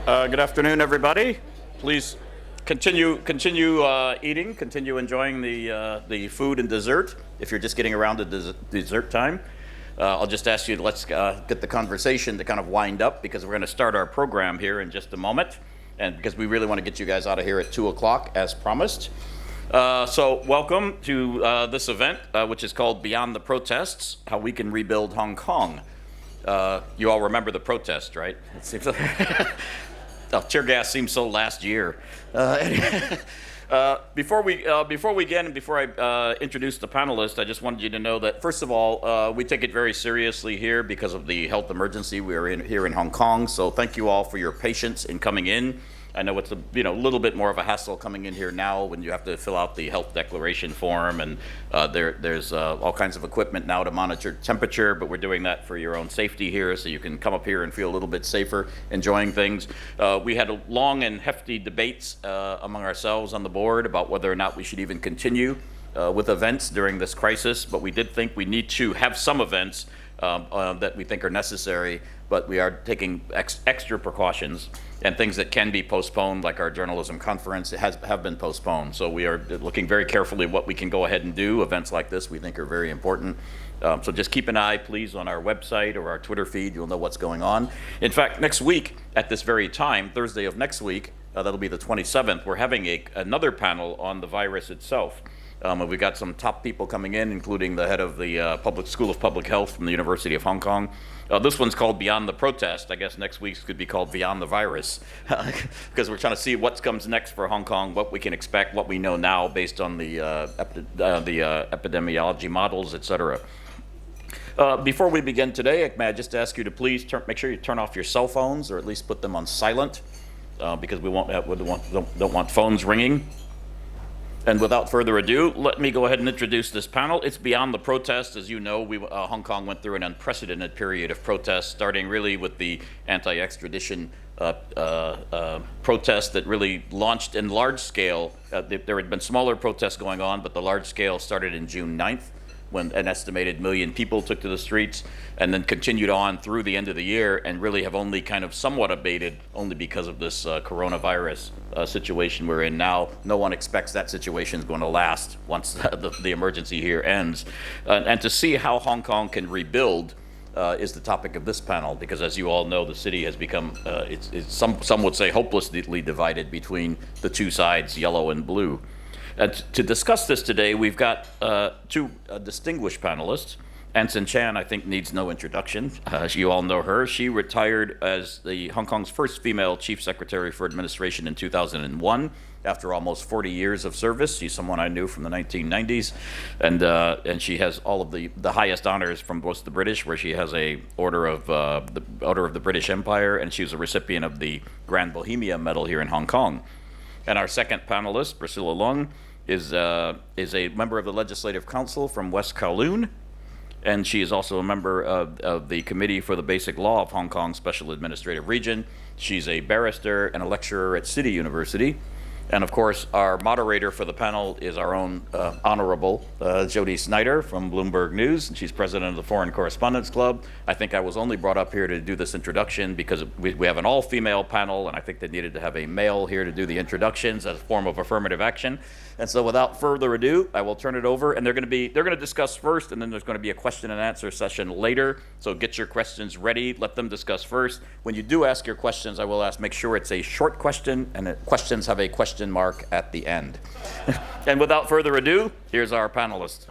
Good afternoon, everybody. Please continue eating, continue enjoying the food and dessert. If you're just getting around to dessert time, I'll just ask you to let's get the conversation to kind of wind up because we're going to start our program here in just a moment, and because we really want to get you guys out of here at 2 o'clock as promised. So welcome to this event, which is called Beyond the Protests: How We Can Rebuild Hong Kong. You all remember the protest, right? It seems like tear gas seems so last year. Before we begin, and before I introduce the panelists, I just wanted you to know that first of all, we take it very seriously here because of the health emergency we are in here in Hong Kong. So thank you all for your patience in coming in. I know it's a little bit more of a hassle coming in here now when you have to fill out the health declaration form, and there's all kinds of equipment now to monitor temperature, but we're doing that for your own safety here so you can come up here and feel a little bit safer enjoying things. We had long and hefty debates among ourselves on the board about whether or not we should even continue with events during this crisis, but we did think we need to have some events that we think are necessary, but we are taking extra precautions, and things that can be postponed, like our journalism conference, have been postponed. So we are looking very carefully at what we can go ahead and do. Events like this we think are very important. So just keep an eye, please, on our website or our Twitter feed. You'll know what's going on. In fact, next week at this very time, Thursday of next week, that'll be the 27th, we're having another panel on the virus itself. And we've got some top people coming in, including the head of the Public School of Public Health from the University of Hong Kong. This one's called Beyond the Protest. I guess next week's could be called Beyond the Virus, because we're trying to see what comes next for Hong Kong, what we can expect, what we know now based on the epidemiology models, et cetera. Before we begin today, may I just ask you to please make sure you turn off your cell phones, or at least put them on silent, because we don't want phones ringing. And without further ado, let me go ahead and introduce this panel. It's Beyond the Protest. As you know, Hong Kong went through an unprecedented period of protests, starting really with the anti-extradition protest that really launched in large scale. There had been smaller protests going on, but the large scale started in June 9th, when an estimated 1 million people took to the streets, and then continued on through the end of the year, and really have only kind of somewhat abated only because of this coronavirus situation we're in now. No one expects that situation is going to last once the emergency here ends. And to see how Hong Kong can rebuild is the topic of this panel, because as you all know, the city has become, some would say, hopelessly divided between the two sides, yellow and blue. To discuss this today, we've got two distinguished panelists. Anson Chan, I think, needs no introduction. You all know her. She retired as the Hong Kong's first female chief secretary for administration in 2001 after almost 40 years of service. She's someone I knew from the 1990s, and she has all of the highest honors from both the British, where she has a Order of the British Empire, and she was a recipient of the Grand Bohemia Medal here in Hong Kong. And our second panelist, Priscilla Leung, is a member of the Legislative Council from West Kowloon, and she is also a member of the Committee for the Basic Law of Hong Kong Special Administrative Region. She's a barrister and a lecturer at City University. And of course, our moderator for the panel is our own Honorable Jody Snyder from Bloomberg News, and she's president of the Foreign Correspondents Club. I think I was only brought up here to do this introduction because we have an all-female panel, and I think they needed to have a male here to do the introductions as a form of affirmative action. And so without further ado, I will turn it over, and they're going to discuss first, and then there's going to be a question and answer session later. So get your questions ready, let them discuss first. When you do ask your questions, I will make sure it's a short question, and questions have a question mark at the end. And without further ado, here's our panelists.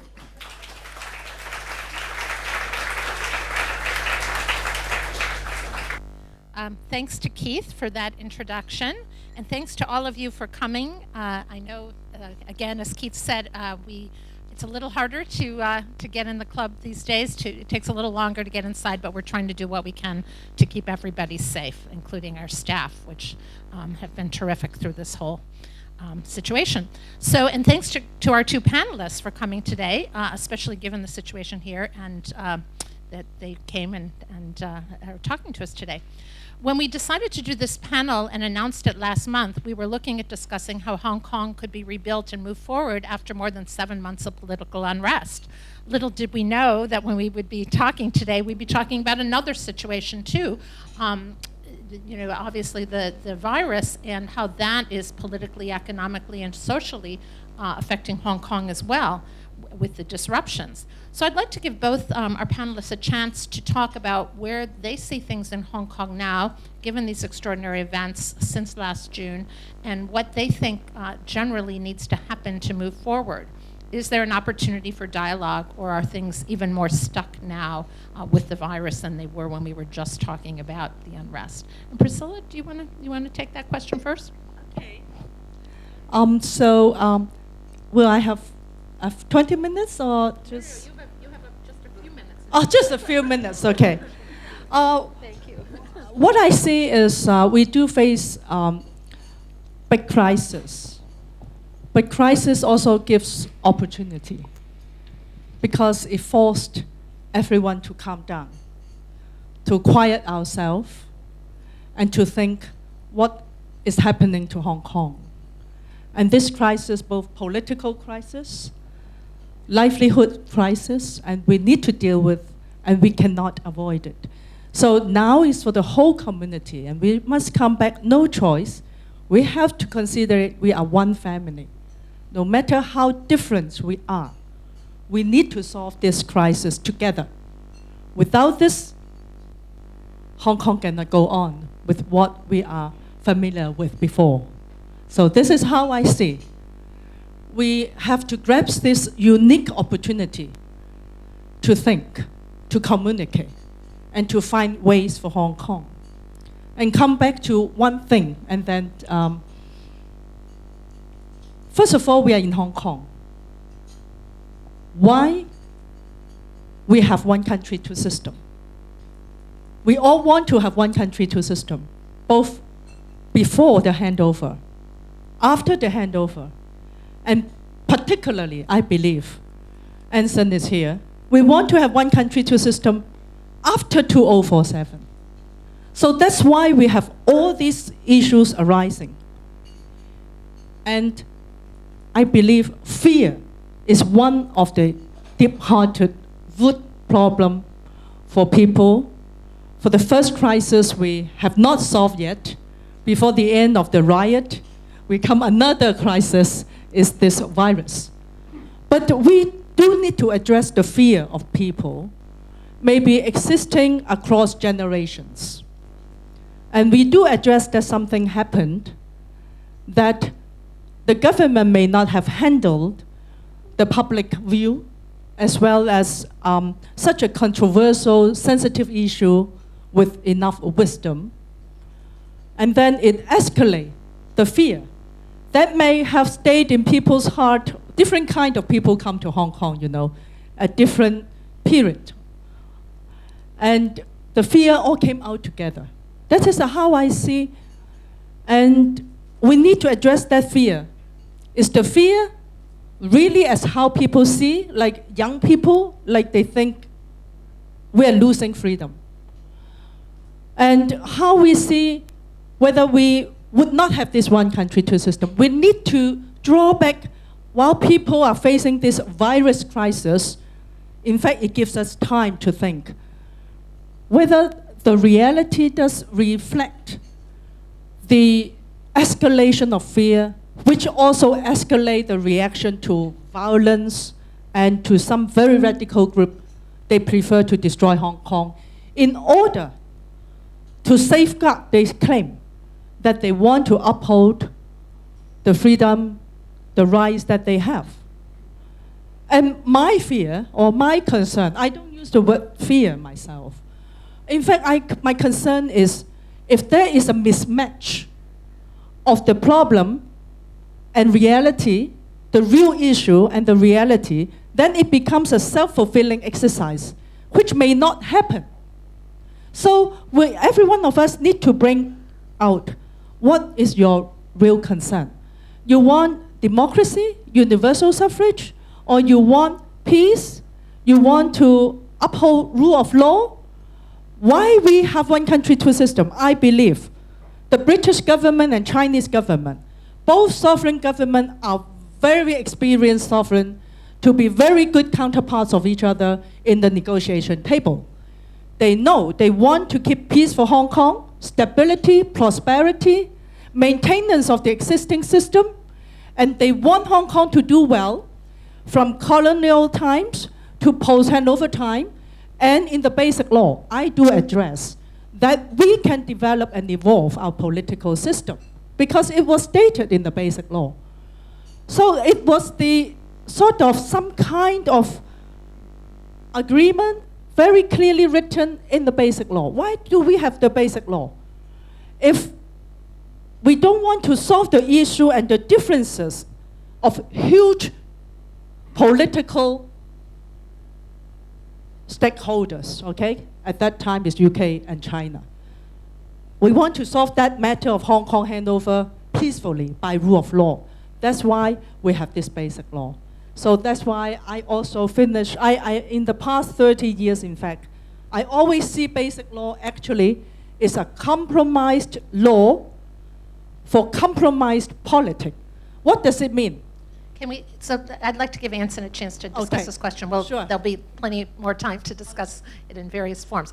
Thanks to Keith for that introduction, and thanks to all of you for coming. I know, again, as Keith said, it's a little harder to get in the club these days. It takes a little longer to get inside, but we're trying to do what we can to keep everybody safe, including our staff, which have been terrific through this whole situation. So, and thanks to our two panelists for coming today, especially given the situation here, and that they came and are talking to us today. When we decided to do this panel and announced it last month, we were looking at discussing how Hong Kong could be rebuilt and move forward after more than 7 months of political unrest. Little did we know that when we would be talking today, we'd be talking about another situation too. you know, obviously the virus and how that is politically, economically, and socially affecting Hong Kong as well with the disruptions. So I'd like to give both our panelists a chance to talk about where they see things in Hong Kong now, given these extraordinary events since last June, and what they think generally needs to happen to move forward. Is there an opportunity for dialogue, or are things even more stuck now with the virus than they were when we were just talking about the unrest? And Priscilla, do you want to take that question first? Okay. Will I have 20 minutes or just? No, you have just a few minutes. Oh, just a few minutes. Okay. Thank you. What I see is we do face big crisis. But crisis also gives opportunity because it forced everyone to calm down, to quiet ourselves, and to think what is happening to Hong Kong. And this crisis, both political crisis, livelihood crisis, and we need to deal with, and we cannot avoid it. So now is for the whole community, and we must come back, no choice. We have to consider it, we are one family. No matter how different we are, we need to solve this crisis together. Without this, Hong Kong cannot go on with what we are familiar with before. So this is how I see. We have to grasp this unique opportunity to think, to communicate, and to find ways for Hong Kong. And come back to one thing, and then first of all, we are in Hong Kong. Why we have one country, two system? We all want to have one country, two system, both before the handover, after the handover, and particularly, I believe, Anson is here, we want to have one country, two system after 2047. So that's why we have all these issues arising. And I believe fear is one of the deep-hearted root problem for people. For the first crisis we have not solved yet. Before the end of the riot, we come another crisis, is this virus. But we do need to address the fear of people, maybe existing across generations. And we do address that something happened, that the government may not have handled the public view as well as such a controversial, sensitive issue with enough wisdom. And then it escalates the fear. That may have stayed in people's heart. Different kind of people come to Hong Kong, you know, at different period. And the fear all came out together. That is how I see. And we need to address that fear. Is the fear really as how people see, like young people, like they think we are losing freedom? And how we see whether we would not have this one country, two system. We need to draw back while people are facing this virus crisis. In fact, it gives us time to think whether the reality does reflect the escalation of fear, which also escalate the reaction to violence and to some very radical group, they prefer to destroy Hong Kong in order to safeguard, they claim, that they want to uphold the freedom, the rights that they have. And my fear, or my concern, I don't use the word fear myself. In fact, my concern is if there is a mismatch of the problem and reality, the real issue and the reality, then it becomes a self-fulfilling exercise, which may not happen. So every one of us need to bring out what is your real concern. You want democracy, universal suffrage, or you want peace? You want to uphold rule of law? Why we have one country, two system? I believe the British government and Chinese government, both sovereign governments are very experienced sovereign to be very good counterparts of each other in the negotiation table. They know they want to keep peace for Hong Kong, stability, prosperity, maintenance of the existing system, and they want Hong Kong to do well from colonial times to post-handover time. And in the Basic Law, I do address that we can develop and evolve our political system because it was stated in the Basic Law. So it was the sort of some kind of agreement very clearly written in the Basic Law. Why do we have the Basic Law? If we don't want to solve the issue and the differences of huge political stakeholders, okay? At that time, it's UK and China. We want to solve that matter of Hong Kong handover peacefully by rule of law. That's why we have this Basic Law. So that's why I also finish, in the past 30 years, in fact, I always see Basic Law actually is a compromised law for compromised politics. What does it mean? So I'd like to give Anson a chance to discuss Okay. this question. Well, Sure. there'll be plenty more time to discuss it in various forms.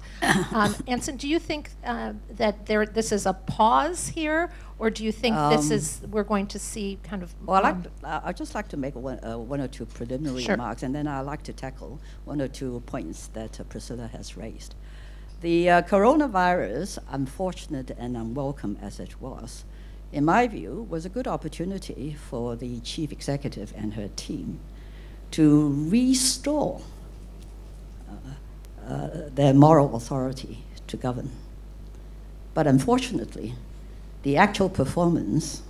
Anson, do you think that this is a pause here, or do you think we're going to see kind of? Well, I'd just like to make one or two preliminary Sure. remarks, and then I'd like to tackle one or two points that Priscilla has raised. The coronavirus, unfortunate and unwelcome as it was, in my view, was a good opportunity for the chief executive and her team to restore their moral authority to govern. But unfortunately, the actual performance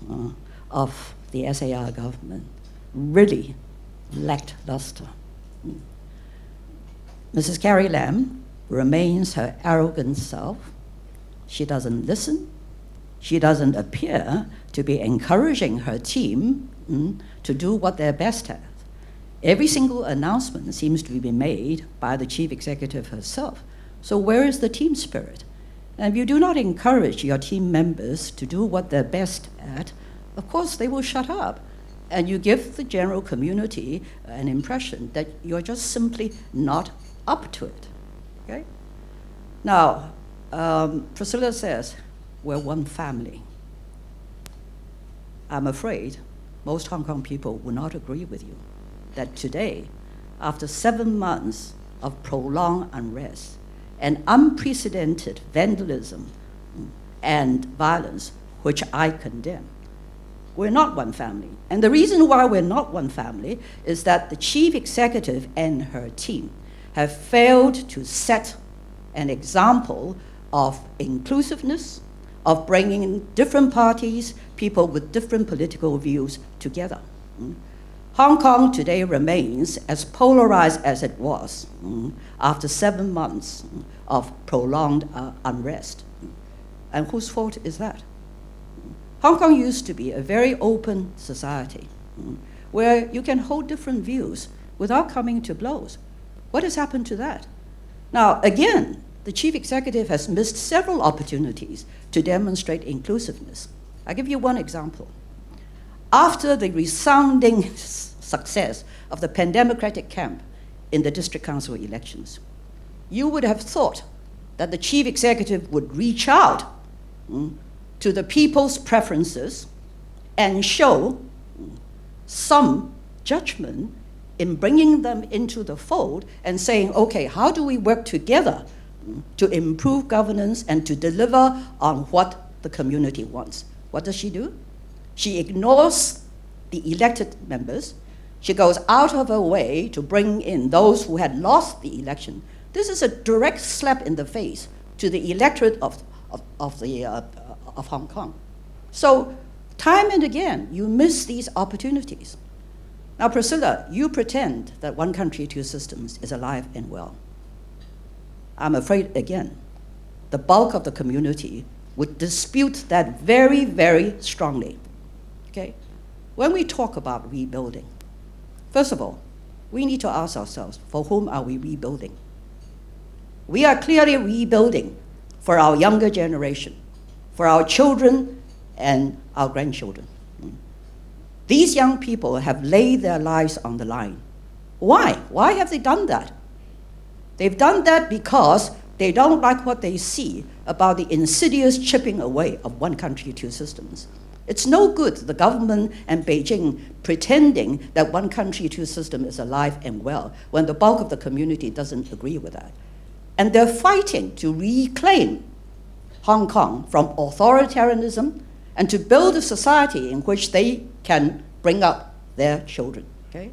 of the SAR government really lacked luster. Mrs. Carrie Lam remains her arrogant self. She doesn't listen. She doesn't appear to be encouraging her team to do what they're best at. Every single announcement seems to be made by the chief executive herself. So where is the team spirit? And if you do not encourage your team members to do what they're best at, of course they will shut up. And you give the general community an impression that you're just simply not up to it. Okay? Now, Priscilla says, we're one family. I'm afraid most Hong Kong people will not agree with you that today, after 7 months of prolonged unrest and unprecedented vandalism and violence, which I condemn, we're not one family. And the reason why we're not one family is that the chief executive and her team have failed to set an example of inclusiveness, of bringing in different parties, people with different political views together. Hong Kong today remains as polarized as it was after 7 months of prolonged unrest. And whose fault is that? Hong Kong used to be a very open society where you can hold different views without coming to blows. What has happened to that? Now, again, the chief executive has missed several opportunities to demonstrate inclusiveness. I'll give you one example. After the resounding success of the pan-democratic camp in the district council elections, you would have thought that the chief executive would reach out to the people's preferences and show some judgment in bringing them into the fold and saying, okay, how do we work together to improve governance and to deliver on what the community wants? What does she do? She ignores the elected members. She goes out of her way to bring in those who had lost the election. This is a direct slap in the face to the electorate of Hong Kong. So time and again, you miss these opportunities. Now, Priscilla, you pretend that one country, two systems is alive and well. I'm afraid, again, the bulk of the community would dispute that very, very strongly. Okay? When we talk about rebuilding, first of all, we need to ask ourselves, for whom are we rebuilding? We are clearly rebuilding for our younger generation, for our children and our grandchildren. These young people have laid their lives on the line. Why? Why have they done that? They've done that because they don't like what they see about the insidious chipping away of one country, two systems. It's no good, the government and Beijing pretending that one country, two systems is alive and well when the bulk of the community doesn't agree with that. And they're fighting to reclaim Hong Kong from authoritarianism and to build a society in which they can bring up their children. Okay?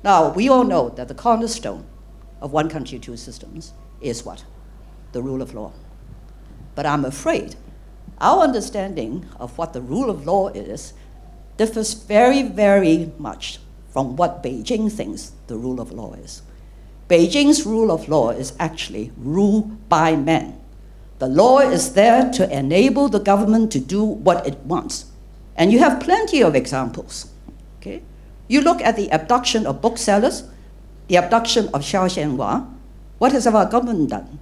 Now, we all know that the cornerstone of one country, two systems is what? The rule of law. But I'm afraid our understanding of what the rule of law is differs very, very much from what Beijing thinks the rule of law is. Beijing's rule of law is actually rule by men. The law is there to enable the government to do what it wants. And you have plenty of examples. Okay? You look at the abduction of booksellers, the abduction of Xiao Xianhua. What has our government done?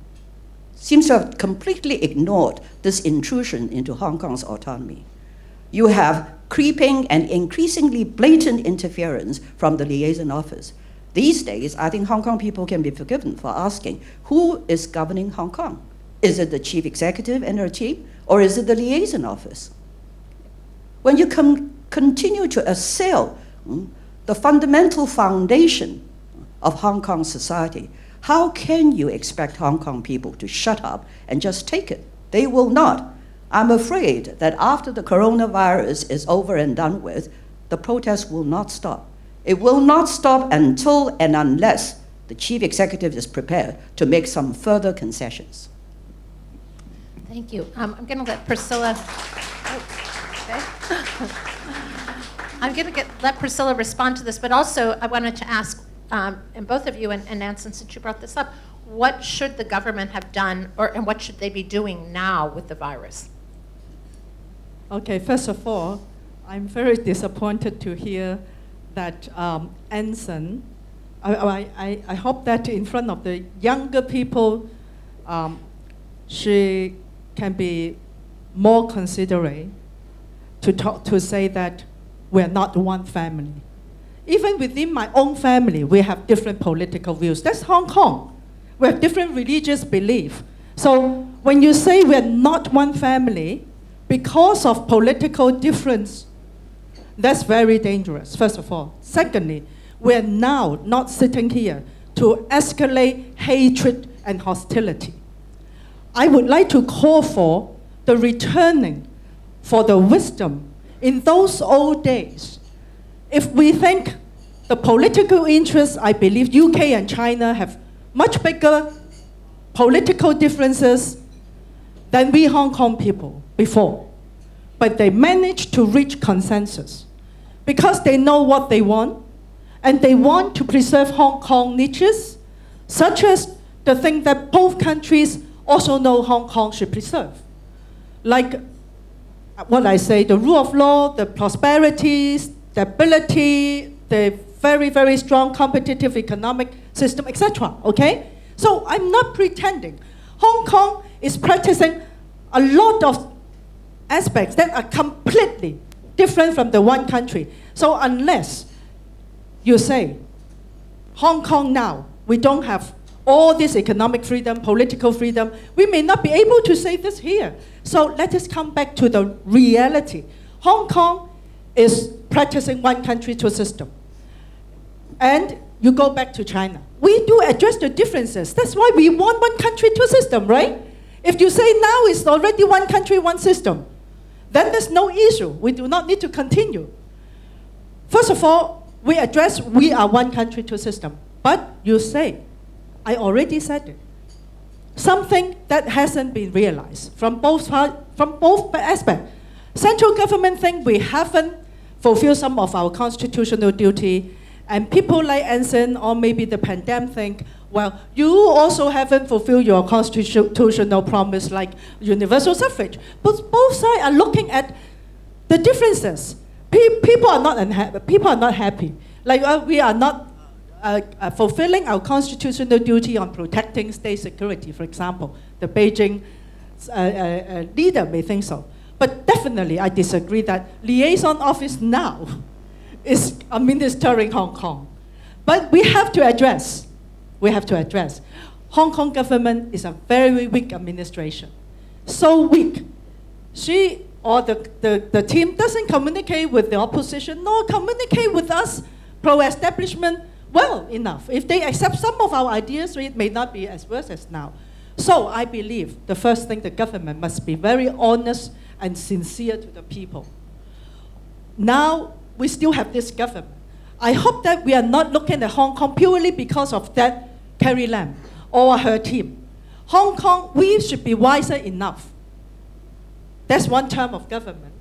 Seems to have completely ignored this intrusion into Hong Kong's autonomy. You have creeping and increasingly blatant interference from the liaison office. These days, I think Hong Kong people can be forgiven for asking, who is governing Hong Kong? Is it the chief executive and her team, or is it the liaison office? When you continue to assail the fundamental foundation of Hong Kong society, how can you expect Hong Kong people to shut up and just take it? They will not. I'm afraid that after the coronavirus is over and done with, the protests will not stop. It will not stop until and unless the chief executive is prepared to make some further concessions. Thank you. I'm going to let Priscilla. Okay. I'm going to let Priscilla respond to this, but also I wanted to ask, and both of you, and Anson, since you brought this up, what should the government have done, and what should they be doing now with the virus? Okay, first of all, I'm very disappointed to hear that Anson, I hope that in front of the younger people, she can be more considerate to say that we're not one family. Even within my own family, we have different political views. That's Hong Kong. We have different religious beliefs. So when you say we're not one family, because of political difference, that's very dangerous, first of all. Secondly, we're now not sitting here to escalate hatred and hostility. I would like to call for the returning for the wisdom in those old days. If we think the political interests, I believe UK and China have much bigger political differences than we Hong Kong people before. But they managed to reach consensus because they know what they want, and they want to preserve Hong Kong niches, such as the thing that both countries also know Hong Kong should preserve. Like what I say, the rule of law, the prosperity, stability, the very, very strong competitive economic system, etc., okay? So I'm not pretending. Hong Kong is practicing a lot of aspects that are completely different from the one country. So unless you say, Hong Kong now, we don't have all this economic freedom, political freedom, we may not be able to say this here. So let us come back to the reality. Hong Kong is practicing one country, two system. And you go back to China. We do address the differences. That's why we want one country, two system, right? If you say now it's already one country, one system, then there's no issue. We do not need to continue. First of all, we address we are one country, two system. But you say, I already said it. Something that hasn't been realized from both aspects. Central government think we haven't fulfilled some of our constitutional duty, and people like Anson or maybe the pandemic think, well, you also haven't fulfilled your constitutional promise like universal suffrage. But both sides are looking at the differences. People are not unhappy. People are not happy. Like we are not fulfilling our constitutional duty on protecting state security, for example. The Beijing leader may think so. But definitely I disagree that liaison office now is administering Hong Kong. But we have to address. Hong Kong government is a very weak administration. so weak. She or the team doesn't communicate with the opposition, nor communicate with us, pro-establishment, well enough. If they accept some of our ideas, it may not be as worse as now. So I believe the first thing, the government must be very honest and sincere to the people. Now, we still have this government. I hope that we are not looking at Hong Kong purely because of that Carrie Lam or her team. Hong Kong, we should be wiser enough. That's one term of government.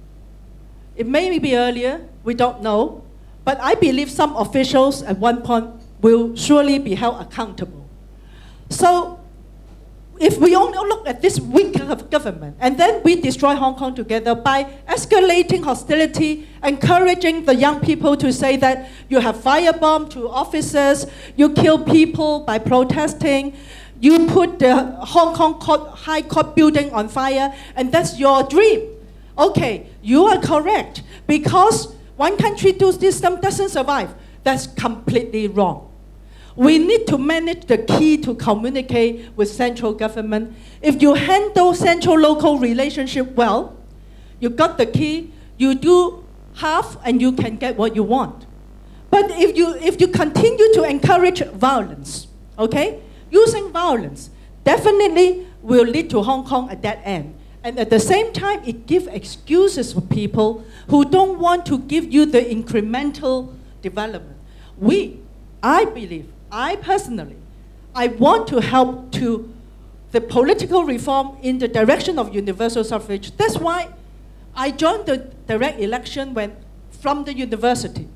It may be earlier, we don't know, but I believe some officials at one point will surely be held accountable. So, if we only look at this weak of government, and then we destroy Hong Kong together by escalating hostility, encouraging the young people to say that you have firebombed to officers, you kill people by protesting, you put the Hong Kong High Court building on fire, and that's your dream. Okay, you are correct, because one country, two system doesn't survive. That's completely wrong. We need to manage the key to communicate with central government. If you handle central-local relationship well, you got the key, you do half and you can get what you want. But if you continue to encourage violence, okay, using violence, definitely will lead to Hong Kong at that end. And at the same time, it gives excuses for people who don't want to give you the incremental development. I personally, I want to help to the political reform in the direction of universal suffrage. That's why I joined the direct election from the university.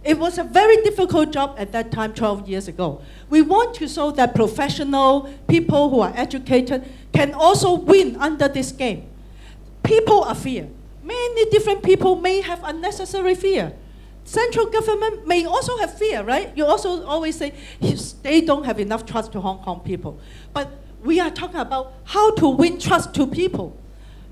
It was a very difficult job at that time, 12 years ago. We want to show that professional people who are educated can also win under this game. People are fear. Many different people may have unnecessary fear. Central government may also have fear, right? You also always say they don't have enough trust to Hong Kong people. But we are talking about how to win trust to people.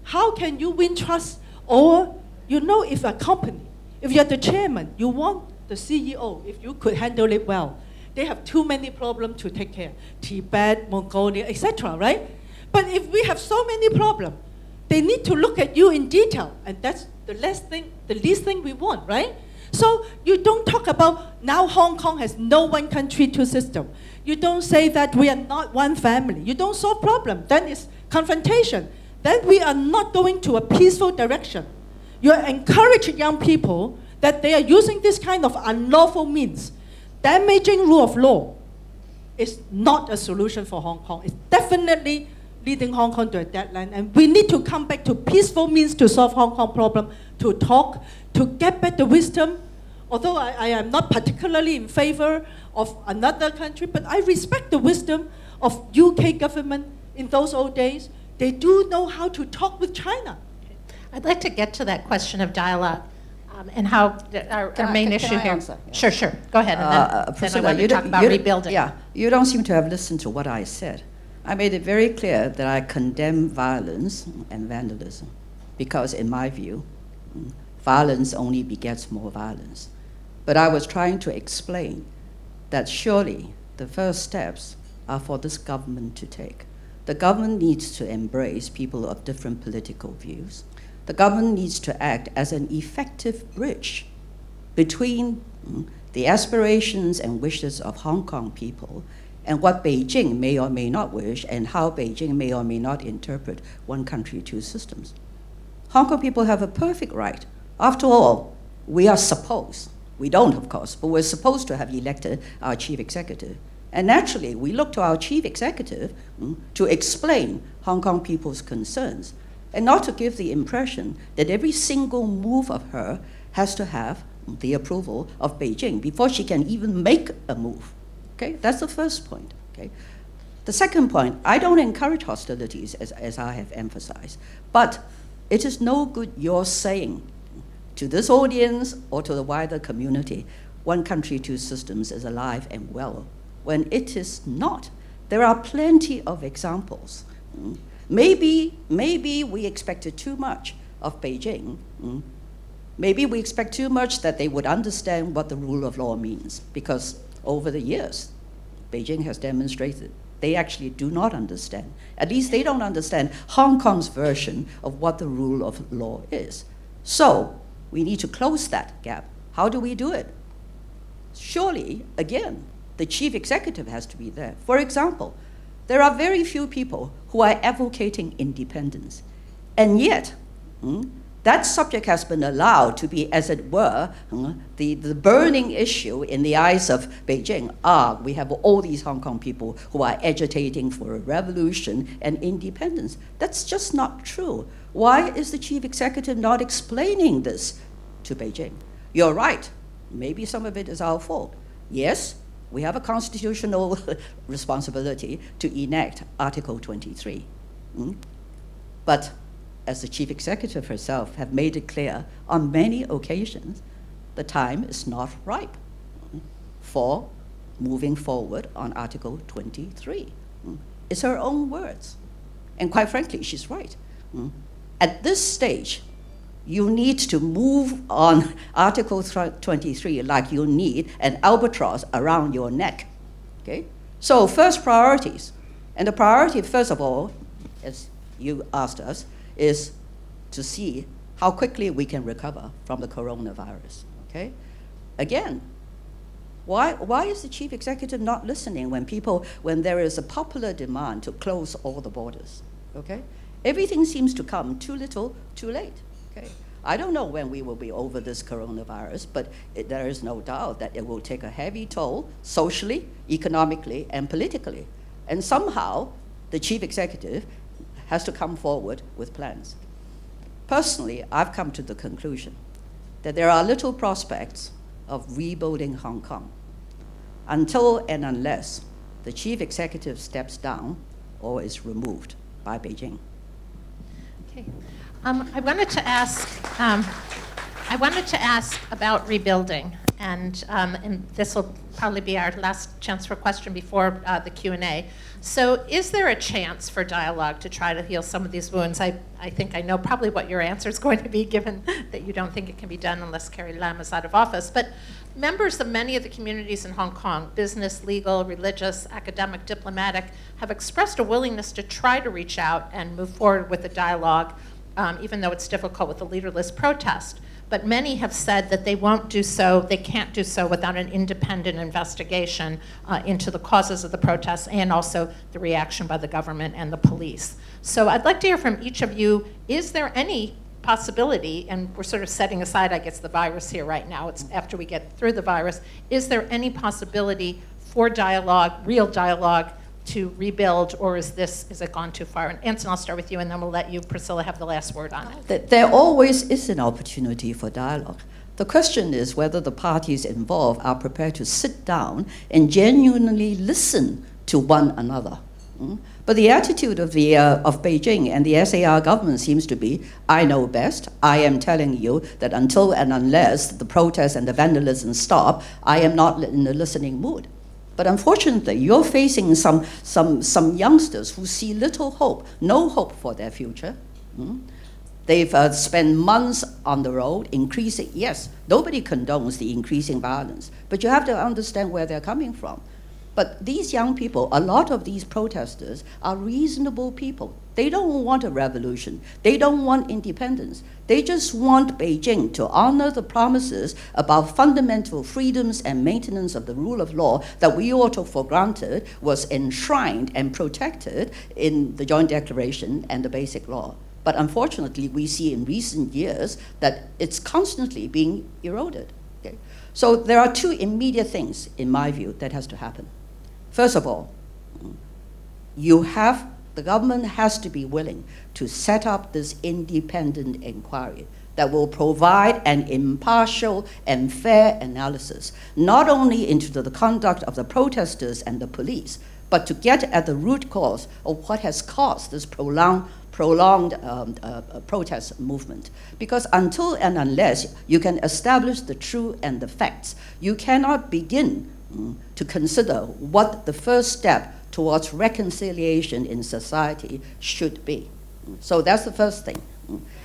How can you win trust? Or, if a company, if you're the chairman, you want the CEO, if you could handle it well. They have too many problems to take care. Tibet, Mongolia, etc., right? But if we have so many problems, they need to look at you in detail. And that's the least thing we want, right? So you don't talk about now Hong Kong has no one country, two system. You don't say that we are not one family. You don't solve problem. Then it's confrontation. Then we are not going to a peaceful direction. You are encouraging young people that they are using this kind of unlawful means. Damaging rule of law is not a solution for Hong Kong. It's definitely leading Hong Kong to a deadline. And we need to come back to peaceful means to solve Hong Kong problem, to talk, to get back the wisdom. Although I am not particularly in favor of another country, but I respect the wisdom of UK government in those old days. They do know how to talk with China. I'd like to get to that question of dialogue and how our main issue here. Answer? Yeah. Sure. Go ahead. And then Priscilla, I want to talk about rebuilding. Yeah, you don't seem to have listened to what I said. I made it very clear that I condemn violence and vandalism because, in my view, violence only begets more violence. But I was trying to explain that surely the first steps are for this government to take. The government needs to embrace people of different political views. The government needs to act as an effective bridge between the aspirations and wishes of Hong Kong people and what Beijing may or may not wish and how Beijing may or may not interpret one country, two systems. Hong Kong people have a perfect right. After all, we don't of course, but we're supposed to have elected our chief executive. And naturally, we look to our chief executive to explain Hong Kong people's concerns and not to give the impression that every single move of her has to have the approval of Beijing before she can even make a move. Okay, that's the first point. Okay, the second point, I don't encourage hostilities as I have emphasized, but it is no good you're saying to this audience or to the wider community, one country, two systems is alive and well, when it is not. There are plenty of examples. Maybe we expected too much of Beijing. Maybe we expect too much that they would understand what the rule of law means, because over the years, Beijing has demonstrated they actually do not understand. At least they don't understand Hong Kong's version of what the rule of law is. So we need to close that gap. How do we do it? Surely, again, the chief executive has to be there. For example, there are very few people who are advocating independence. And yet, that subject has been allowed to be, as it were, the burning issue in the eyes of Beijing. We have all these Hong Kong people who are agitating for a revolution and independence. That's just not true. Why is the chief executive not explaining this to Beijing? You're right. Maybe some of it is our fault. Yes, we have a constitutional responsibility to enact Article 23. But as the chief executive herself have made it clear on many occasions, the time is not ripe for moving forward on Article 23. It's her own words. And quite frankly, she's right. At this stage, you need to move on Article 23 like you need an albatross around your neck. Okay? So first priorities. And the priority, first of all, as you asked us, is to see how quickly we can recover from the coronavirus. Okay? Again, why is the chief executive not listening when there is a popular demand to close all the borders? Okay? Everything seems to come too little, too late. Okay? I don't know when we will be over this coronavirus, but there is no doubt that it will take a heavy toll socially, economically, and politically. And somehow, the chief executive has to come forward with plans. Personally, I've come to the conclusion that there are little prospects of rebuilding Hong Kong until and unless the chief executive steps down or is removed by Beijing. Okay. I wanted to ask about rebuilding, and this will probably be our last chance for a question before the Q&A. So is there a chance for dialogue to try to heal some of these wounds? I think I know probably what your answer is going to be, given that you don't think it can be done unless Carrie Lam is out of office. But members of many of the communities in Hong Kong, business, legal, religious, academic, diplomatic, have expressed a willingness to try to reach out and move forward with a dialogue, even though it's difficult with the leaderless protest. But many have said that they won't do so, they can't do so without an independent investigation into the causes of the protests and also the reaction by the government and the police. So I'd like to hear from each of you, is there any possibility, and we're sort of setting aside, I guess, the virus here right now, it's after we get through the virus, is there any possibility for dialogue, real dialogue, to rebuild, or is it gone too far? And Anson, I'll start with you, and then we'll let you, Priscilla, have the last word on it. There always is an opportunity for dialogue. The question is whether the parties involved are prepared to sit down and genuinely listen to one another. But the attitude of Beijing and the SAR government seems to be, I know best. I am telling you that until and unless the protests and the vandalism stop, I am not in a listening mood. But unfortunately, you're facing some youngsters who see little hope, no hope for their future. They've spent months on the road, increasing, yes, nobody condones the increasing violence, but you have to understand where they're coming from. But these young people, a lot of these protesters are reasonable people. They don't want a revolution. They don't want independence. They just want Beijing to honor the promises about fundamental freedoms and maintenance of the rule of law that we all took for granted was enshrined and protected in the Joint Declaration and the Basic Law. But unfortunately, we see in recent years that it's constantly being eroded. Okay? So there are two immediate things, in my view, that has to happen. First of all, the government has to be willing to set up this independent inquiry that will provide an impartial and fair analysis, not only into the conduct of the protesters and the police, but to get at the root cause of what has caused this prolonged protest movement. Because until and unless you can establish the truth and the facts, you cannot begin to consider what the first step towards reconciliation in society should be. So that's the first thing.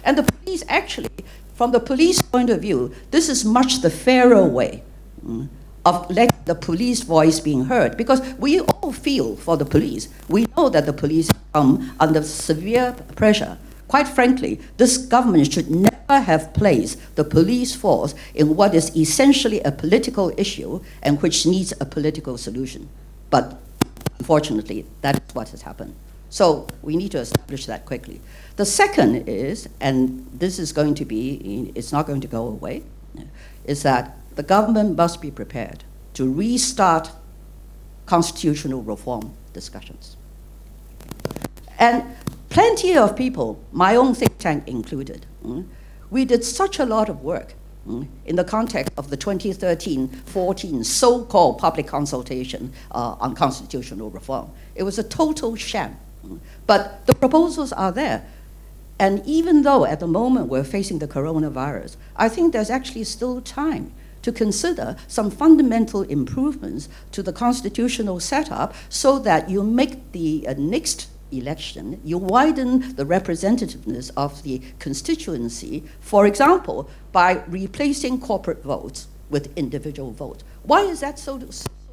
And the police actually, from the police point of view, this is much the fairer way of letting the police voice being heard, because we all feel for the police. We know that the police come under severe pressure. Quite frankly, this government should never have placed the police force in what is essentially a political issue and which needs a political solution. But unfortunately, that is what has happened. So we need to establish that quickly. The second is, and this is going to be, it's not going to go away, is that the government must be prepared to restart constitutional reform discussions. And plenty of people, my own think tank included, we did such a lot of work in the context of the 2013-14 so-called public consultation on constitutional reform. It was a total sham. But the proposals are there. And even though at the moment we're facing the coronavirus, I think there's actually still time to consider some fundamental improvements to the constitutional setup so that you make the next election, you widen the representativeness of the constituency, for example, by replacing corporate votes with individual votes. Why is that so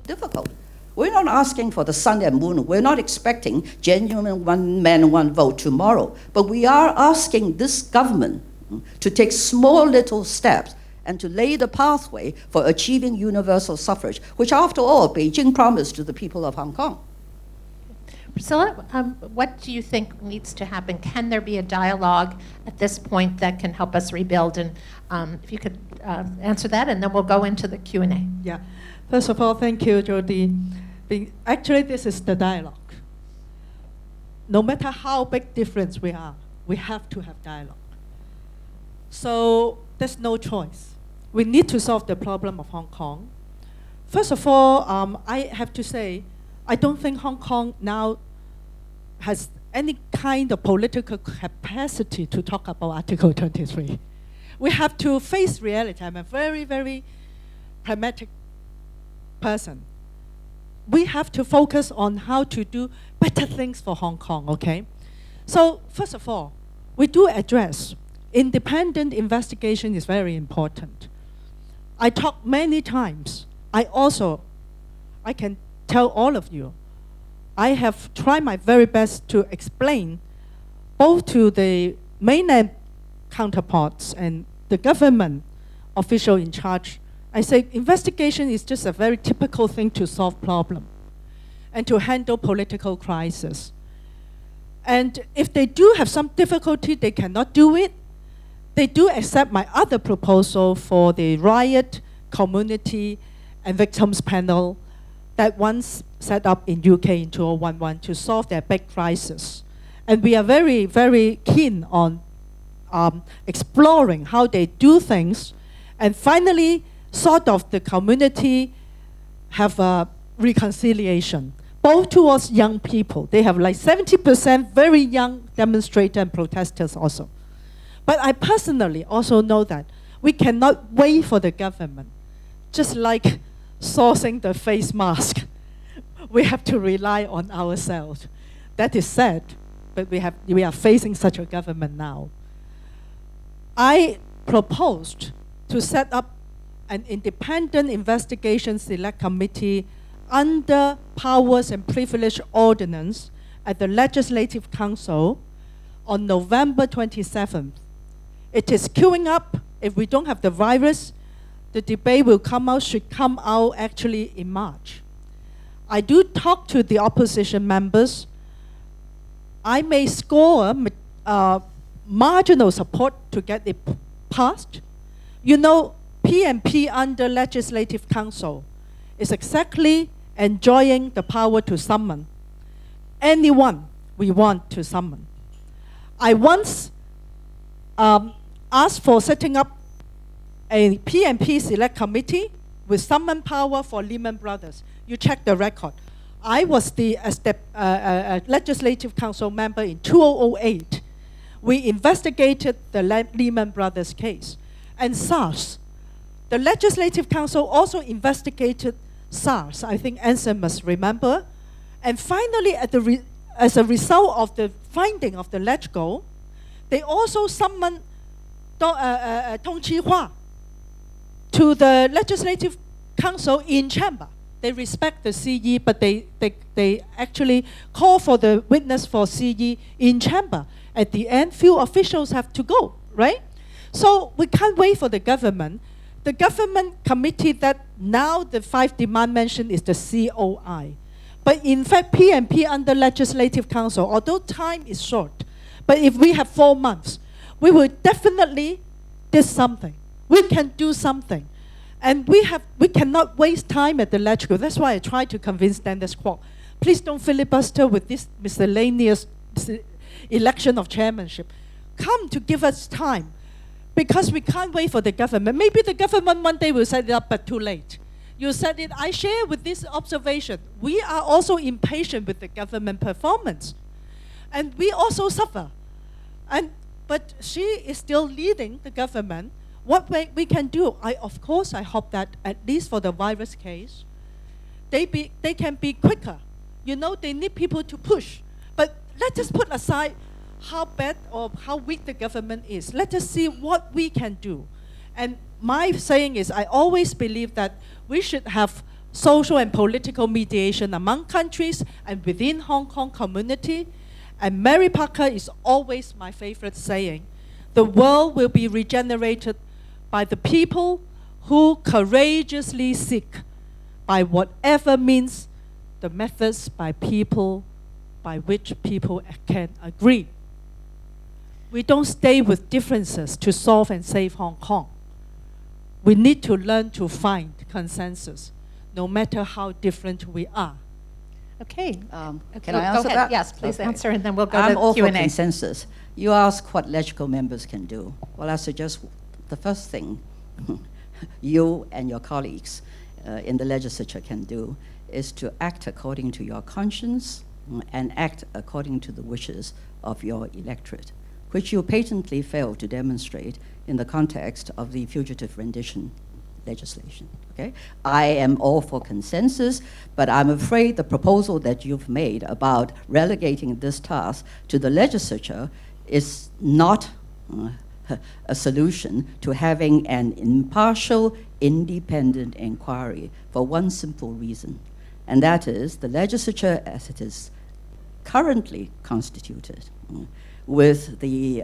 difficult? We're not asking for the sun and moon. We're not expecting genuine one man, one vote tomorrow. But we are asking this government to take small little steps and to lay the pathway for achieving universal suffrage, which after all, Beijing promised to the people of Hong Kong. Priscilla, what do you think needs to happen? Can there be a dialogue at this point that can help us rebuild? And if you could answer that, and then we'll go into the Q&A. Yeah. First of all, thank you, Jody. Actually, this is the dialogue. No matter how big difference we are, we have to have dialogue. So there's no choice. We need to solve the problem of Hong Kong. First of all, I have to say, I don't think Hong Kong now has any kind of political capacity to talk about Article 23. We have to face reality. I'm a very, very pragmatic person. We have to focus on how to do better things for Hong Kong, okay? So first of all, we do address independent investigation is very important. I talked many times. I can tell all of you, I have tried my very best to explain both to the mainland counterparts and the government official in charge. I say investigation is just a very typical thing to solve problem and to handle political crisis. And if they do have some difficulty, they cannot do it. They do accept my other proposal for the riot, community, and victims panel that once set up in UK in 2011 to solve their big crisis. And we are very, very keen on exploring how they do things. And finally, sort of the community have a reconciliation, both towards young people. They have like 70% very young demonstrators and protesters also. But I personally also know that we cannot wait for the government, just like sourcing the face mask. We have to rely on ourselves. That is sad, but we are facing such a government now. I proposed to set up an independent investigation select committee under Powers and Privilege Ordinance at the Legislative Council on November 27th. It is queuing up. If we don't have the virus, the debate should come out actually in March. I do talk to the opposition members. I may score marginal support to get it passed. You know, PNP under Legislative Council is exactly enjoying the power to summon anyone we want to summon. I once asked for setting up a PNP select committee with summon power for Lehman Brothers. You check the record. I was the Legislative Council member in 2008. We investigated the Lehman Brothers case. And SARS, the Legislative Council also investigated SARS. I think Anson must remember. And finally, as a result of the finding of the LegCo, they also summoned Tong Chi Hua to the Legislative council in chamber. They respect the CE, but they actually call for the witness for CE in chamber. At the end, few officials have to go, right? So we can't wait for the government. The government committee that now the 5 demand mentioned is the COI. But in fact, PNP under Legislative Council, although time is short, but if we have 4 months, we will definitely do something. We can do something. And we cannot waste time at the legislature. That's why I try to convince Dennis Kwok. Please don't filibuster with this miscellaneous election of chairmanship. Come to give us time, because we can't wait for the government. Maybe the government one day will set it up, but too late. You said it, I share with this observation. We are also impatient with the government performance. And we also suffer. But she is still leading the government. What we can do, of course, I hope that at least for the virus case, they can be quicker. You know, they need people to push. But let us put aside how bad or how weak the government is. Let us see what we can do. And my saying is, I always believe that we should have social and political mediation among countries and within Hong Kong community. And Mary Parker is always my favorite saying. The world will be regenerated by the people who courageously seek, by whatever means, the methods by which people can agree. We don't stay with differences to solve and save Hong Kong. We need to learn to find consensus, no matter how different we are. Okay. Can I answer go ahead. that? Yes, please Okay. answer, and then we'll go I'm to all Q&A. for consensus. You ask what legislative members can do. Well, I suggest the first thing you and your colleagues in the legislature can do is to act according to your conscience and act according to the wishes of your electorate, which you patently failed to demonstrate in the context of the fugitive rendition legislation. Okay? I am all for consensus, but I'm afraid the proposal that you've made about relegating this task to the legislature is not a solution to having an impartial, independent inquiry for one simple reason, and that is the legislature as it is currently constituted, with the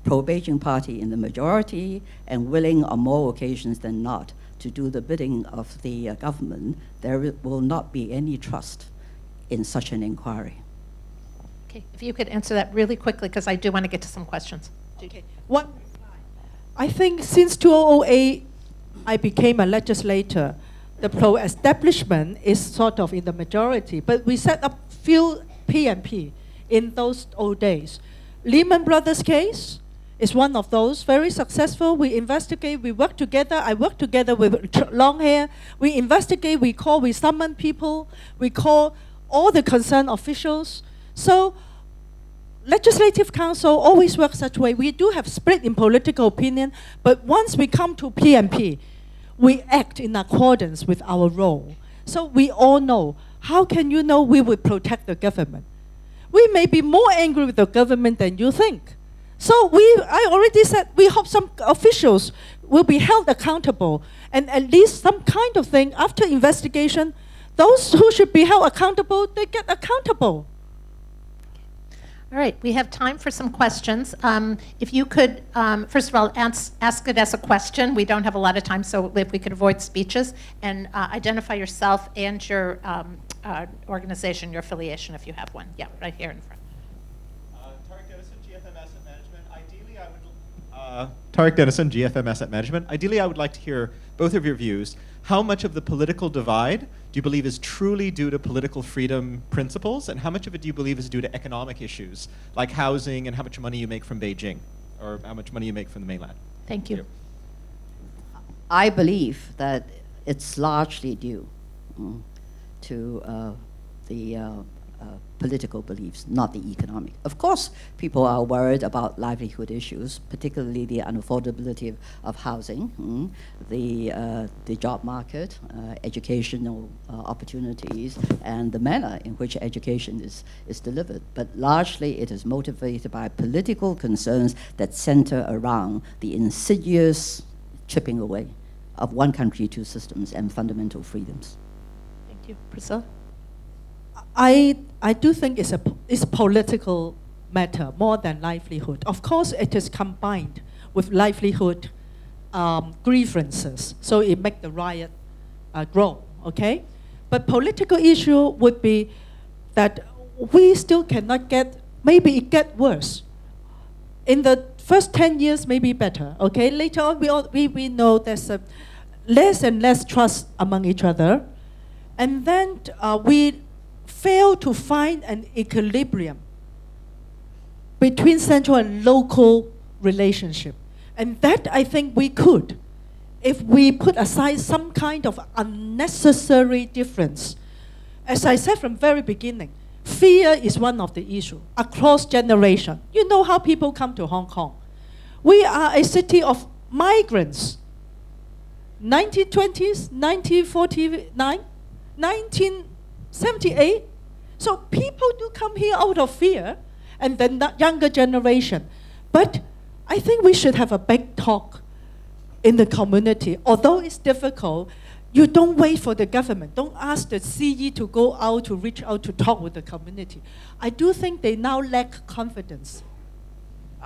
pro-Beijing party in the majority and willing on more occasions than not to do the bidding of the government, there will not be any trust in such an inquiry. Okay, if you could answer that really quickly, because I do want to get to some questions. Okay. One, I think since 2008, I became a legislator. The pro-establishment is sort of in the majority, but we set up few PNP in those old days. Lehman Brothers case is one of those, very successful. We investigate, we work together. I work together with long hair. We investigate, we summon people, we call all the concerned officials. So Legislative Council always works such a way. We do have split in political opinion, but once we come to PNP, we act in accordance with our role. So we all know. How can you know we will protect the government? We may be more angry with the government than you think. So I already said we hope some officials will be held accountable, and at least some kind of thing after investigation, those who should be held accountable, they get accountable. All right, we have time for some questions. If you could, first of all, ask it as a question. We don't have a lot of time, so if we could avoid speeches, and identify yourself and your organization, your affiliation, if you have one. Yeah, right here in front. Tarek Dennison, GFM Asset Management. Tarek Dennison, GFM Asset Management. Ideally, I would like to hear both of your views. How much of the political divide do you believe is truly due to political freedom principles, and how much of it do you believe is due to economic issues, like housing and how much money you make from Beijing, or how much money you make from the mainland? Thank you. I believe that it's largely due to the political beliefs, not the economic. Of course, people are worried about livelihood issues, particularly the unaffordability of housing, the job market, educational opportunities, and the manner in which education is delivered. But largely, it is motivated by political concerns that center around the insidious chipping away of one country, two systems and fundamental freedoms. Thank you. Priscilla? I do think it's a political matter more than livelihood. Of course, it is combined with livelihood grievances, so it makes the riot grow, okay? But political issue would be that we still cannot get, maybe it get worse. In the first 10 years, maybe better, okay? Later on, we know there's a less and less trust among each other. And then we fail to find an equilibrium between central and local relationship. And that I think we could, if we put aside some kind of unnecessary difference. As I said from very beginning, fear is one of the issues across generation. You know how people come to Hong Kong. We are a city of migrants. 1920s, 1949, 1978. So people do come here out of fear, and then the younger generation. But I think we should have a big talk in the community. Although it's difficult, you don't wait for the government. Don't ask the CE to go out to reach out to talk with the community. I do think they now lack confidence.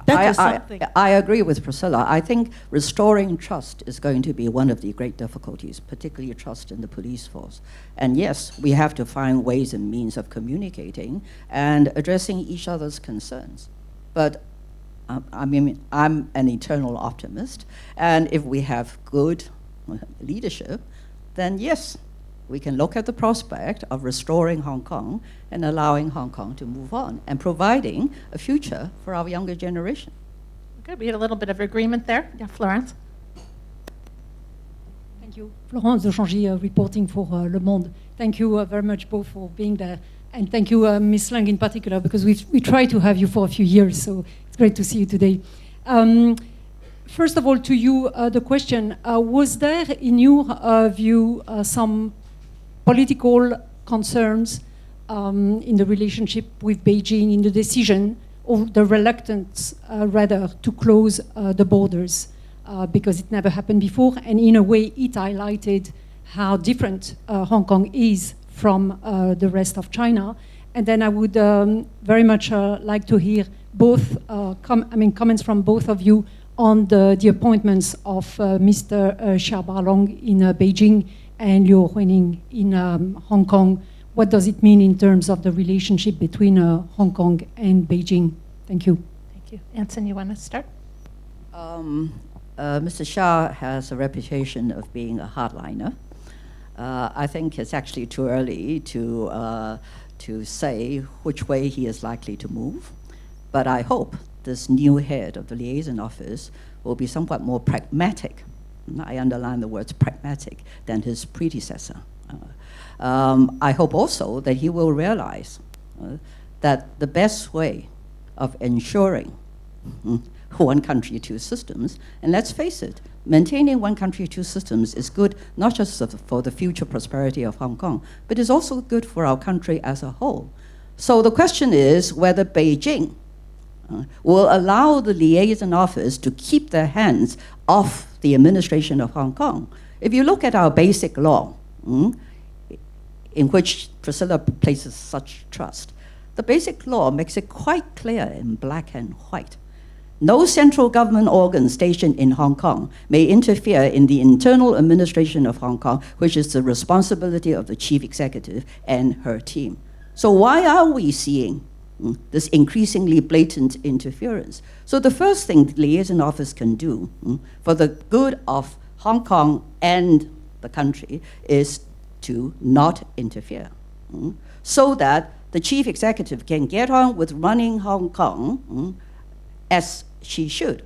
That is something. I agree with Priscilla. I think restoring trust is going to be one of the great difficulties, particularly trust in the police force. And yes, we have to find ways and means of communicating and addressing each other's concerns. But I mean, I'm an eternal optimist. And if we have good leadership, then yes, we can look at the prospect of restoring Hong Kong and allowing Hong Kong to move on and providing a future for our younger generation. Okay, we had a little bit of agreement there. Yeah, Florence? Thank you. Florence de Changy, reporting for Le Monde. Thank you very much both for being there. And thank you, Ms. Leung in particular, because we tried to have you for a few years, so it's great to see you today. First of all, to you, the question, was there, in your view, some political concerns in the relationship with Beijing, in the decision, or the reluctance, rather, to close the borders, because it never happened before, and in a way it highlighted how different Hong Kong is from the rest of China. And then I would very much like to hear both comments from both of you on the appointments of Mr. Xia Balong in Beijing and Liu Huining in Hong Kong. What does it mean in terms of the relationship between Hong Kong and Beijing? Thank you. Thank you. Anson, you want to start? Mr. Xia has a reputation of being a hardliner. I think it's actually too early to say which way he is likely to move. But I hope this new head of the liaison office will be somewhat more pragmatic. I underline the words pragmatic than his predecessor. I hope also that he will realize that the best way of ensuring one country, two systems, and let's face it, maintaining one country, two systems is good not just for the future prosperity of Hong Kong, but is also good for our country as a whole. So the question is whether Beijing will allow the liaison office to keep their hands off the administration of Hong Kong. If you look at our basic law, in which Priscilla places such trust, the basic law makes it quite clear in black and white. No central government organ stationed in Hong Kong may interfere in the internal administration of Hong Kong, which is the responsibility of the chief executive and her team. So why are we seeing this increasingly blatant interference? So the first thing the liaison office can do for the good of Hong Kong and the country is to not interfere, so that the chief executive can get on with running Hong Kong as she should.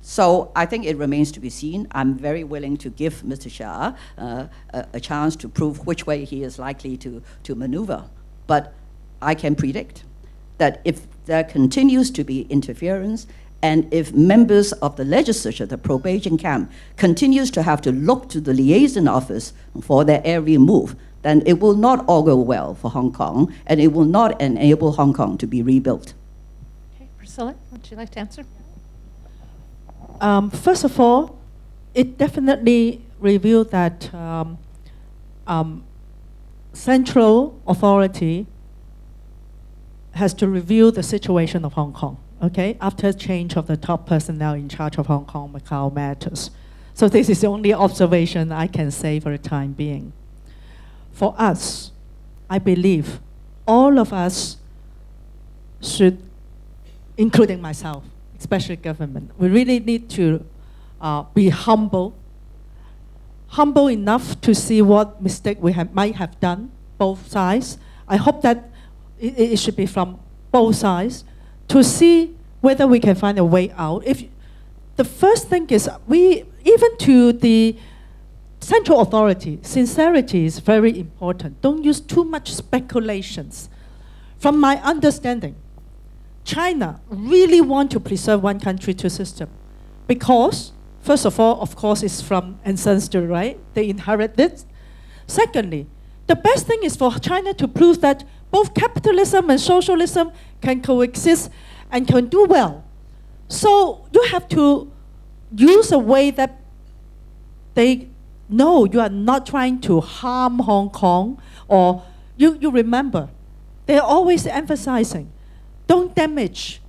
So I think it remains to be seen. I'm very willing to give Mr. Xia a chance to prove which way he is likely to maneuver. But I can predict that if there continues to be interference, and if members of the legislature, the pro-Beijing camp, continues to have to look to the liaison office for their every move, then it will not all go well for Hong Kong, and it will not enable Hong Kong to be rebuilt. Okay, Priscilla, would you like to answer? First of all, it definitely revealed that central authority has to review the situation of Hong Kong, okay, after change of the top personnel in charge of Hong Kong, Macau matters. So this is the only observation I can say for the time being. For us, I believe all of us should, including myself, especially government, we really need to be humble enough to see what mistake we might have done, both sides. I hope that it should be from both sides to see whether we can find a way out. If the first thing is, even to the central authority, sincerity is very important. Don't use too much speculations. From my understanding, China really want to preserve one country, two system, because first of all, of course, it's from ancestors, right? They inherit it. Secondly, the best thing is for China to prove that both capitalism and socialism can coexist and can do well. So you have to use a way that they know you are not trying to harm Hong Kong, or you remember, they're always emphasizing, don't damage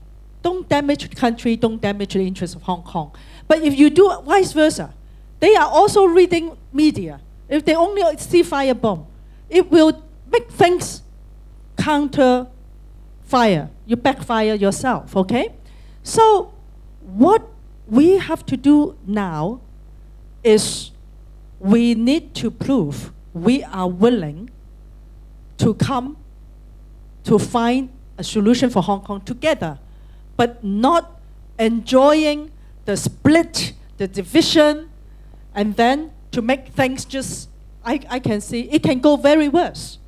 the country, don't damage the interests of Hong Kong. But if you do vice versa, they are also reading media. If they only see firebomb, it will make things counter fire. You backfire yourself, okay? So what we have to do now is we need to prove we are willing to come to find a solution for Hong Kong together, but not enjoying the split, the division, and then to make things just, I can see, it can go very worse.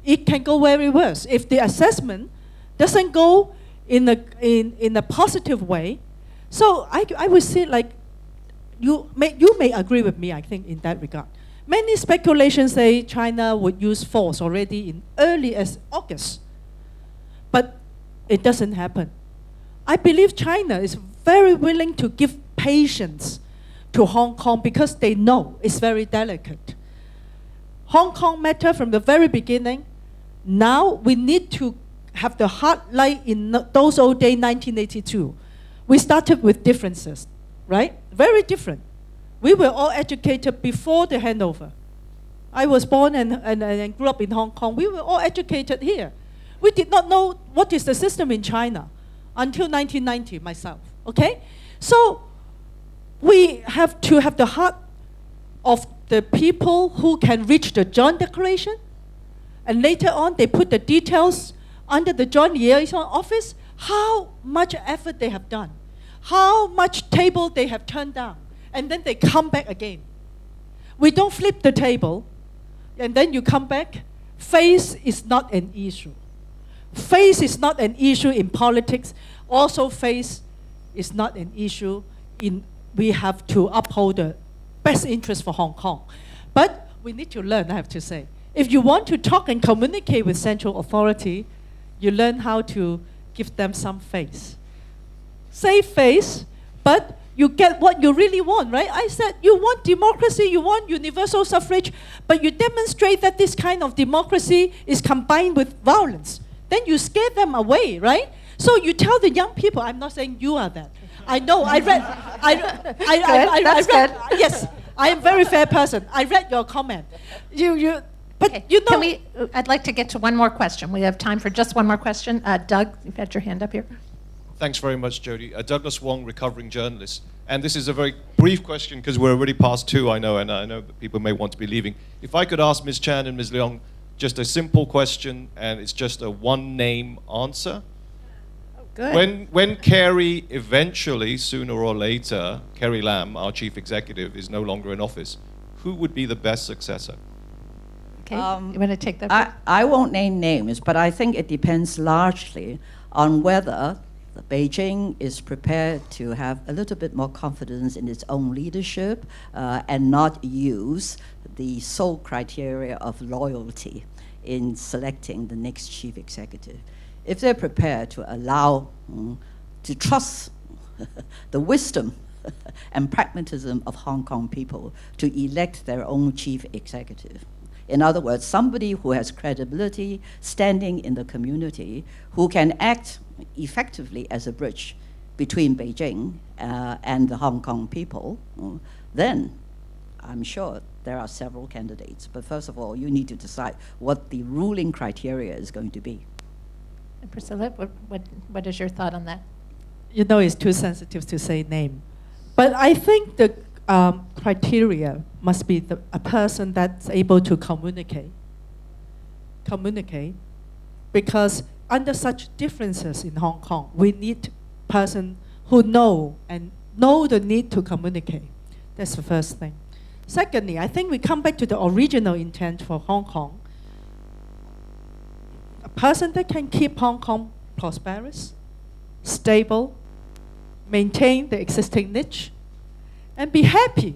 It can go very worse. If the assessment doesn't go in a positive way, so I would say, like, you may agree with me, I think, in that regard. Many speculations say China would use force already in early as August, but it doesn't happen. I believe China is very willing to give patience to Hong Kong because they know it's very delicate. Hong Kong matter from the very beginning. Now we need to have the heart like in those old days, 1982. We started with differences, right? Very different. We were all educated before the handover. I was born and grew up in Hong Kong. We were all educated here. We did not know what is the system in China until 1990, myself, okay? So we have to have the heart of the people who can reach the joint declaration, and later on they put the details under the joint liaison office, how much effort they have done, how much table they have turned down, and then they come back again. We don't flip the table, and then you come back. Face is not an issue. Face is not an issue in politics. Also, face is not an issue in, we have to uphold the best interest for Hong Kong. But we need to learn, I have to say. If you want to talk and communicate with central authority, you learn how to give them some face. Save face, but you get what you really want, right? I said you want democracy, you want universal suffrage, but you demonstrate that this kind of democracy is combined with violence. Then you scare them away, right? So you tell the young people, I'm not saying you are that. I know, I read, yes, I am a very fair person. I read your comment. But Okay. you know. I'd like to get to one more question. We have time for just one more question. Doug, you've had your hand up here. Thanks very much, Jody. Douglas Wong, recovering journalist. And this is a very brief question because we're already past 2, I know, and I know that people may want to be leaving. If I could ask Ms. Chan and Ms. Leung just a simple question, and it's just a one-name answer. Oh, good. When Carrie eventually, sooner or later, Carrie Lam, our chief executive, is no longer in office, who would be the best successor? Okay, you want to take that? I won't name names, but I think it depends largely on whether Beijing is prepared to have a little bit more confidence in its own leadership and not use the sole criteria of loyalty in selecting the next chief executive. If they're prepared to allow, to trust the wisdom and pragmatism of Hong Kong people to elect their own chief executive. In other words, somebody who has credibility, standing in the community, who can act effectively as a bridge between Beijing and the Hong Kong people, then I'm sure there are several candidates. But first of all, you need to decide what the ruling criteria is going to be. And Priscilla, what is your thought on that? You know, it's too sensitive to say name. But I think the criteria must be a person that's able to communicate. Because under such differences in Hong Kong, we need person who know the need to communicate. That's the first thing. Secondly, I think we come back to the original intent for Hong Kong. A person that can keep Hong Kong prosperous, stable, maintain the existing niche, and be happy.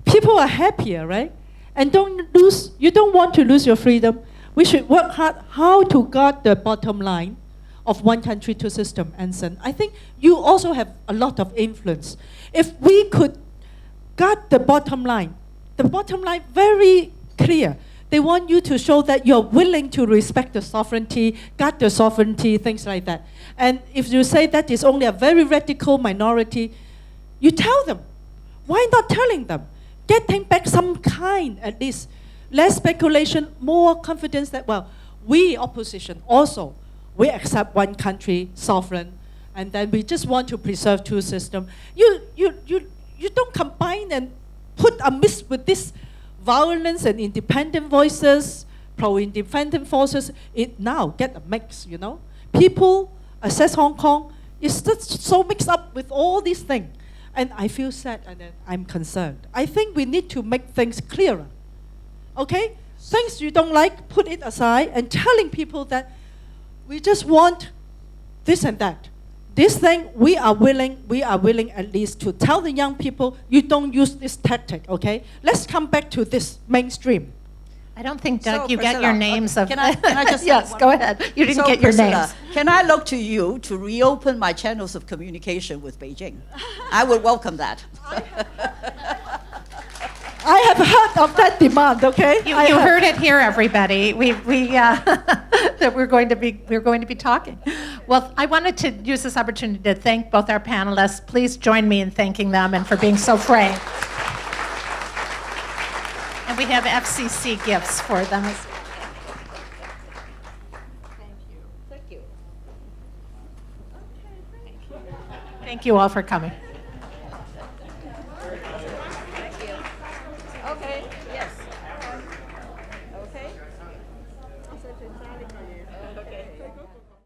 People are happier, right? And you don't want to lose your freedom. We should work hard how to guard the bottom line of one country, two system, Anson. I think you also have a lot of influence. If we could guard the bottom line very clear. They want you to show that you're willing to respect the sovereignty, guard the sovereignty, things like that. And if you say that is only a very radical minority, you tell them. Why not telling them? Getting back some kind, at least, less speculation, more confidence that, well, we opposition also, we accept one country, sovereign, and then we just want to preserve two systems. You don't combine and put a mix with this violence and independent voices, pro-independent forces. It now get a mix, you know. People assess Hong Kong is just so mixed up with all these things. And I feel sad and I'm concerned. I think we need to make things clearer. Okay? Things you don't like, put it aside and telling people that we just want this and that. This thing, we are willing at least to tell the young people, you don't use this tactic, okay? Let's come back to this mainstream. I don't think, Doug, So, you get Priscilla, your names of... can I just say yes, one go more? ahead. You didn't So, get your Priscilla, names. Can I look to you to reopen my channels of communication with Beijing? I would welcome that. I have heard of that demand, okay? You heard it here, everybody. That we're going to be talking. Well, I wanted to use this opportunity to thank both our panelists. Please join me in thanking them and for being so frank. And we have FCC gifts for them. Thank you. Thank you all for coming. Okay, yes. Okay.